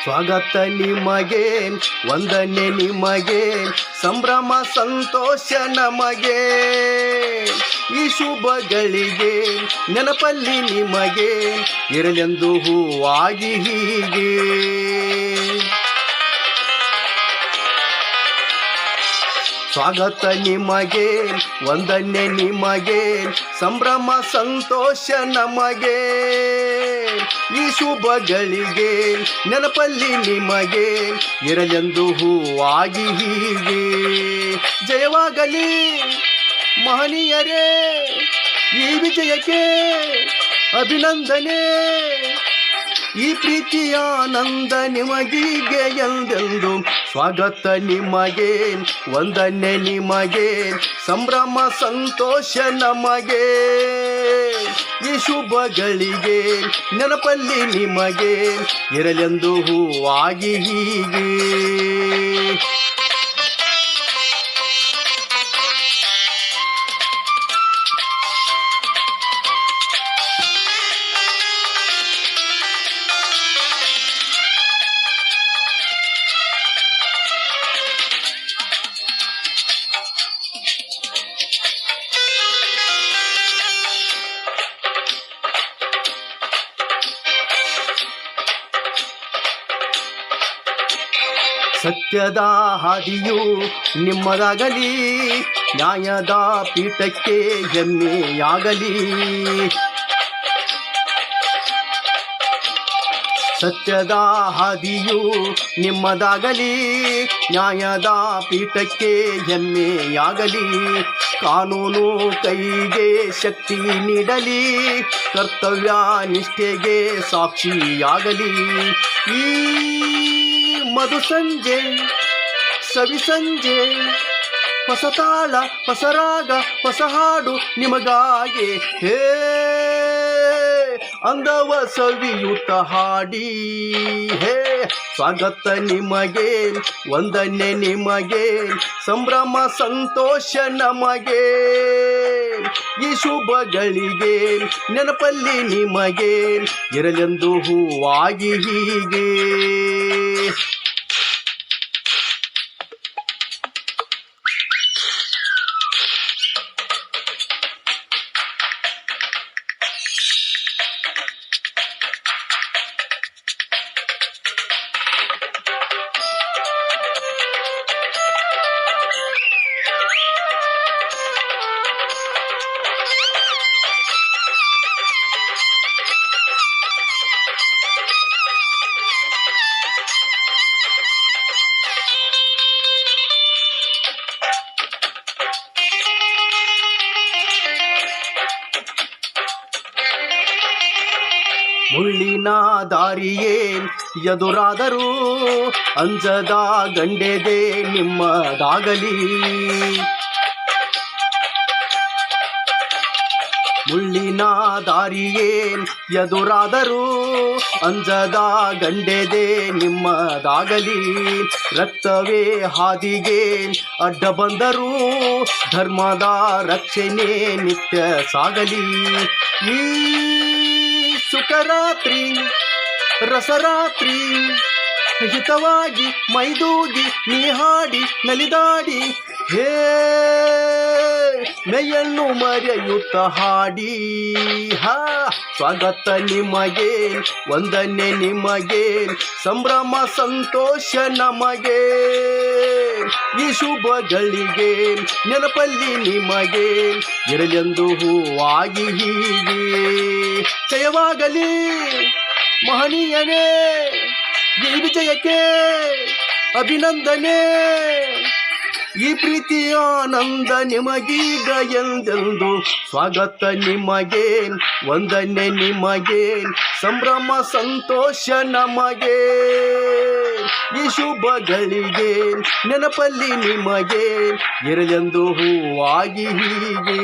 ಸ್ವಾಗತ ನಿಮಗೆ, ವಂದನೆ ನಿಮಗೆ, ಸಂಭ್ರಮ ಸಂತೋಷ ನಮಗೆ. ಈ ಶುಭಗಳಿಗೆ ನೆನಪಲ್ಲಿ ನಿಮಗೆ ಇರಲೆಂದು ಹೂವಾಗಿ ಹೀಗೆ. ಸ್ವಾಗತ ನಿಮಗೆ, ವಂದನೆ ನಿಮಗೆ, ಸಂಭ್ರಮ ಸಂತೋಷ ನಮಗೆ. ಈ ಶುಭಗಳಿಗೆ ನೆನಪಲ್ಲಿ ನಿಮಗೆ ಇರಲೆಂದು ಹೂವಾಗಿ ಹೀಗೆ. ಜಯವಾಗಲಿ ಮಹನೀಯರೇ, ಈ ವಿಜಯಕ್ಕೆ ಅಭಿನಂದನೆ. ಈ ಪ್ರೀತಿಯ ಆನಂದ ನಿಮಗೀಗೆ ಎಂದೆಂದು. ಸ್ವಾಗತ ನಿಮಗೆ, ವಂದನೆ ನಿಮಗೆ, ಸಂಭ್ರಮ ಸಂತೋಷ ನಮಗೆ. ಈ ಶುಭಗಳಿಗೆ ನೆನಪಲ್ಲಿ ನಿಮಗೆ ಇರಲೆಂದು ಹೂವಾಗಿ ಹೀಗೆ. ಸತ್ಯದ ಹಾದಿಯು ನಿಮ್ಮದಾಗಲಿ, ನ್ಯಾಯದ ಪೀಠಕ್ಕೆ ಹೆಮ್ಮೆಯಾಗಲಿ. ಸತ್ಯದ ಹಾದಿಯು ನಿಮ್ಮದಾಗಲಿ, ನ್ಯಾಯದ ಪೀಠಕ್ಕೆ ಹೆಮ್ಮೆಯಾಗಲಿ. ಕಾನೂನು ಕೈಗೆ ಶಕ್ತಿ ನೀಡಲಿ, ಕರ್ತವ್ಯ ನಿಷ್ಠೆಗೆ ಸಾಕ್ಷಿಯಾಗಲಿ. ಈ ಮಧು ಸಂಜೆ ಸವಿ ಸಂಜೆ, ಹೊಸ ತಾಳ ಹೊಸ ರಾಗ ಹೊಸ ಹಾಡು ನಿಮಗಾಗಿ. ಹೇ ಅಂದವ ಸವಿಯುತ ಹಾಡಿ. ಹೇ ಸ್ವಾಗತ ನಿಮಗೆ, ವಂದನೆ ನಿಮಗೆ, ಸಂಭ್ರಮ ಸಂತೋಷ ನಮಗೆ. ಈ ಶುಭಗಳಿಗೆ ನೆನಪಲ್ಲಿ ನಿಮಗೆ ಇರಲೆಂದು ಹೂವಾಗಿ ಹೀಗೆ. ಮುಳ್ಳಿನ ದಾರಿಯೇ ಎದುರಾದರೂ ಅಂಜದ ಗಂಡೆದೆ ನಿಮ್ಮದಾಗಲಿ. ಮುಳ್ಳಿನ ದಾರಿಯೇ ಎದುರಾದರೂ ಅಂಜದ ಗಂಡೆದೆ ನಿಮ್ಮದಾಗಲಿ. ರಕ್ತವೇ ಹಾದಿಗೆ ಅಡ್ಡ ಬಂದರೂ ಧರ್ಮದ ರಕ್ಷಣೆ ನಿತ್ಯ ಸಾಗಲಿ. ಈ ಸುಖರಾತ್ರಿ ರಸರಾತ್ರಿ ಹಿತವಾಗಿ ಮೈದೂಗಿ ನೀ ಹಾಡಿ ನಲಿದಾಡಿ. ಹೇ ಮೇಯನ್ನು ಮರೆಯುತ್ತ ಹಾಡಿ. ಸ್ವಾಗತ ನಿಮಗೆ, ವಂದನೆ ನಿಮಗೆ, ಸಂಭ್ರಮ ಸಂತೋಷ ನಮಗೆ. ಈ ಶುಭಗಳಿಗೆ ನೆನಪಲ್ಲಿ ನಿಮಗೆ ಇರಲೆಂದು ಹೂವಾಗಿ ಹೀಗೆ. ಜಯವಾಗಲಿ ಮಹನೀಯನೇ, ಈ ವಿಜಯಕ್ಕೆ ಅಭಿನಂದನೆ. ಈ ಪ್ರೀತಿಯ ಆನಂದ ನಿಮಗೀಗ ಎಂದೆಂದು. ಸ್ವಾಗತ ನಿಮಗೆ, ವಂದನೆ ನಿಮಗೆ, ಸಂಭ್ರಮ ಸಂತೋಷ ನಮಗೆ. ಈ ಶುಭಗಳಿಗೆ ನೆನಪಲ್ಲಿ ನಿಮಗೆ ಇರಲೆಂದು ಹೂವಾಗಿ ಹೀಗೆ.